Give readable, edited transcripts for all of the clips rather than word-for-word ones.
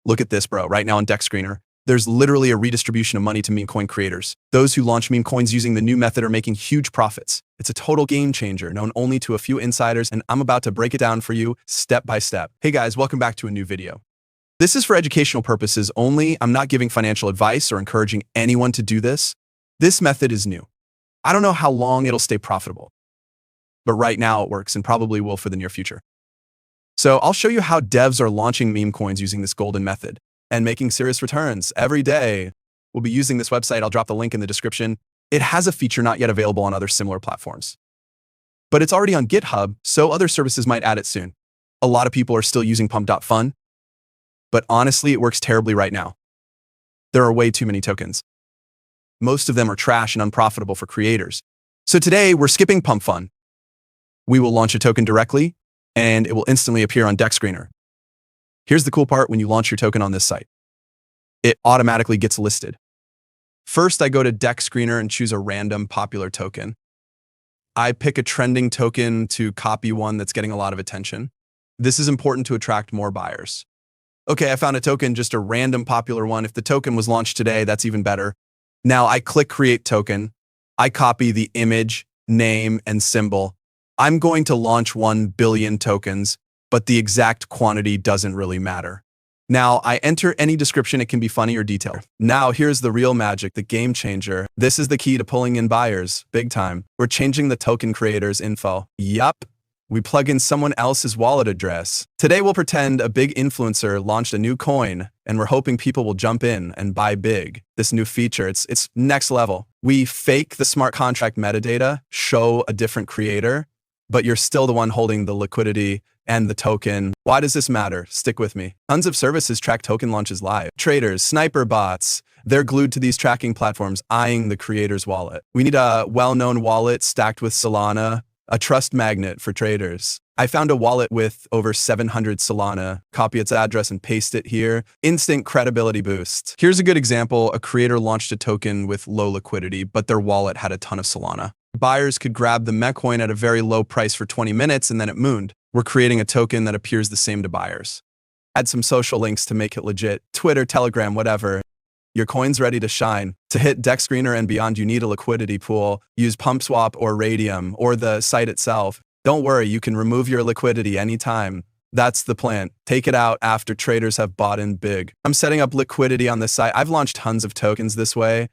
Look at this, bro. Right now on Dex Screener, there's literally a redistribution of money to Memecoin creators. Those who launch Memecoins using the new method are making huge profits. It's a total game changer, known only to a few insiders, and I'm about to break it down for you step by step. Hey guys, welcome back to a new video. This is for educational purposes only. I'm not giving financial advice or encouraging anyone to do this. This method is new. I don't know how long it'll stay profitable, but right now it works and probably will for the near future. So I'll show you how devs are launching meme coins using this golden method and making serious returns every day. We'll be using this website. I'll drop the link in the description. It has a feature not yet available on other similar platforms, but it's already on GitHub, so other services might add it soon. A lot of people are still using pump.fun, but honestly, it works terribly right now. There are way too many tokens. Most of them are trash and unprofitable for creators. So today we're skipping pump fun. We will launch a token directly and it will instantly appear on Dex Screener. Here's the cool part when you launch your token on this site. It automatically gets listed. First, I go to Dex Screener and choose a random popular token. I pick a trending token to copy one that's getting a lot of attention. This is important to attract more buyers. Okay, I found a token, just a random popular one. If the token was launched today, that's even better. Now I click Create Token. I copy the image, name, and symbol. I'm going to launch 1 billion tokens, but the exact quantity doesn't really matter. Now I enter any description. It can be funny or detailed. Now here's the real magic, the game changer. This is the key to pulling in buyers, big time. We're changing the token creator's info. Yup. We plug in someone else's wallet address. Today we'll pretend a big influencer launched a new coin and we're hoping people will jump in and buy big. This new feature, it's next level. We fake the smart contract metadata, show a different creator, but you're still the one holding the liquidity and the token. Why does this matter? Stick with me. Tons of services track token launches live. Traders, sniper bots, they're glued to these tracking platforms, eyeing the creator's wallet. We need a well-known wallet stacked with Solana, a trust magnet for traders. I found a wallet with over 700 Solana. Copy its address and paste it here. Instant credibility boost. Here's a good example. A creator launched a token with low liquidity, but their wallet had a ton of Solana. Buyers could grab the Memecoin at a very low price for 20 minutes and then it mooned. We're creating a token that appears the same to buyers. Add some social links to make it legit. Twitter, Telegram, whatever. Your coin's ready to shine. To hit Dex Screener and beyond, you need a liquidity pool. Use PumpSwap or Radium or the site itself. Don't worry, you can remove your liquidity anytime. That's the plan. Take it out after traders have bought in big. I'm setting up liquidity on the site. I've launched tons of tokens this way.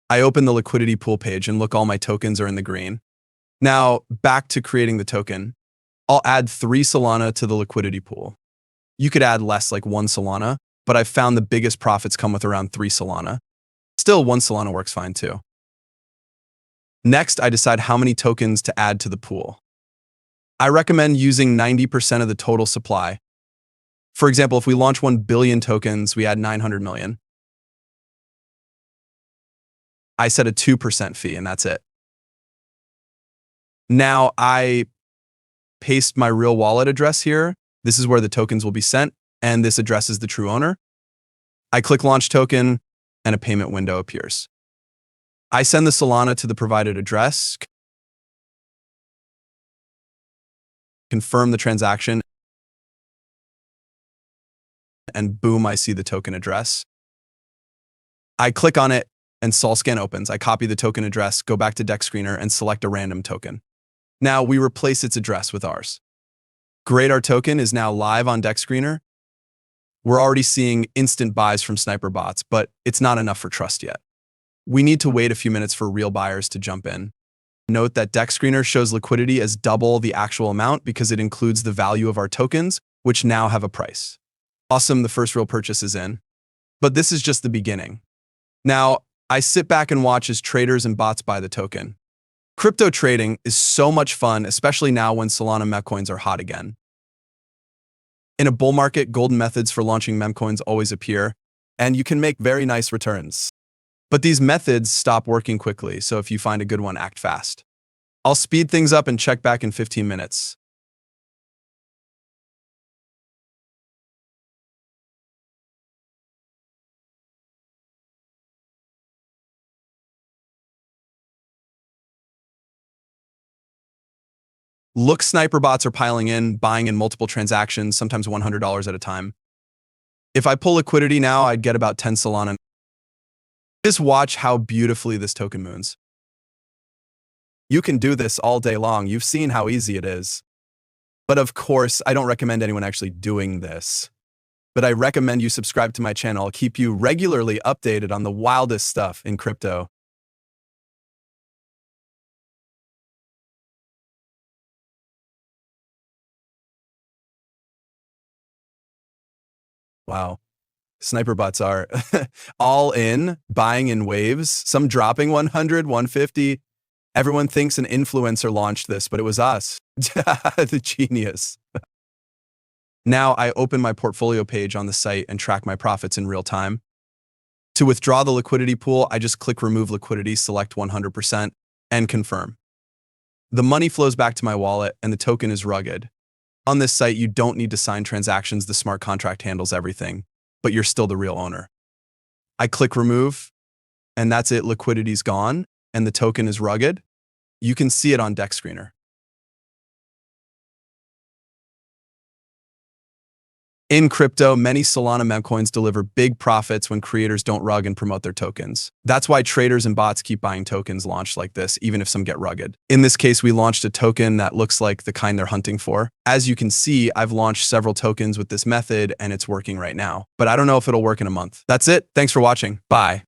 I open the liquidity pool page and look, all my tokens are in the green. Now, back to creating the token. I'll add 3 Solana to the liquidity pool. You could add less, like 1 Solana, but I've found the biggest profits come with around 3 Solana. Still, 1 Solana works fine too. Next, I decide how many tokens to add to the pool. I recommend using 90% of the total supply. For example, if we launch 1 billion tokens, we add 900 million. I set a 2% fee and that's it. Now I paste my real wallet address here. This is where the tokens will be sent, and this address is the true owner. I click Launch Token, and a payment window appears. I send the Solana to the provided address, confirm the transaction, and boom, I see the token address. I click on it, and SolScan opens. I copy the token address, go back to Dex Screener, and select a random token. Now we replace its address with ours. Great, our token is now live on Dex Screener. We're already seeing instant buys from sniper bots, but it's not enough for trust yet. We need to wait a few minutes for real buyers to jump in. Note that Dex Screener shows liquidity as double the actual amount because it includes the value of our tokens, which now have a price. Awesome, the first real purchase is in. But this is just the beginning. Now, I sit back and watch as traders and bots buy the token. Crypto trading is so much fun, especially now when Solana memecoins are hot again. In a bull market, golden methods for launching memecoins always appear, and you can make very nice returns. But these methods stop working quickly, so if you find a good one, act fast. I'll speed things up and check back in 15 minutes. Look, sniper bots are piling in, buying in multiple transactions, sometimes $100 at a time. If I pull liquidity now, I'd get about 10 Solana. Just watch how beautifully this token moons. You can do this all day long. You've seen how easy it is. But of course, I don't recommend anyone actually doing this. But I recommend you subscribe to my channel. I'll keep you regularly updated on the wildest stuff in crypto. Wow. Sniper bots are all in, buying in waves, some dropping 100, 150. Everyone thinks an influencer launched this, but it was us. The genius. Now I open my portfolio page on the site and track my profits in real time. To withdraw the liquidity pool, I just click Remove Liquidity, select 100%, and confirm. The money flows back to my wallet, and the token is rugged. On this site, you don't need to sign transactions. The smart contract handles everything, but you're still the real owner. I click Remove, and that's it. Liquidity's gone, and the token is rugged. You can see it on Deck Screener. In crypto, many Solana memecoins deliver big profits when creators don't rug and promote their tokens. That's why traders and bots keep buying tokens launched like this, even if some get rugged. In this case, we launched a token that looks like the kind they're hunting for. As you can see, I've launched several tokens with this method and it's working right now. But I don't know if it'll work in a month. That's it. Thanks for watching. Bye.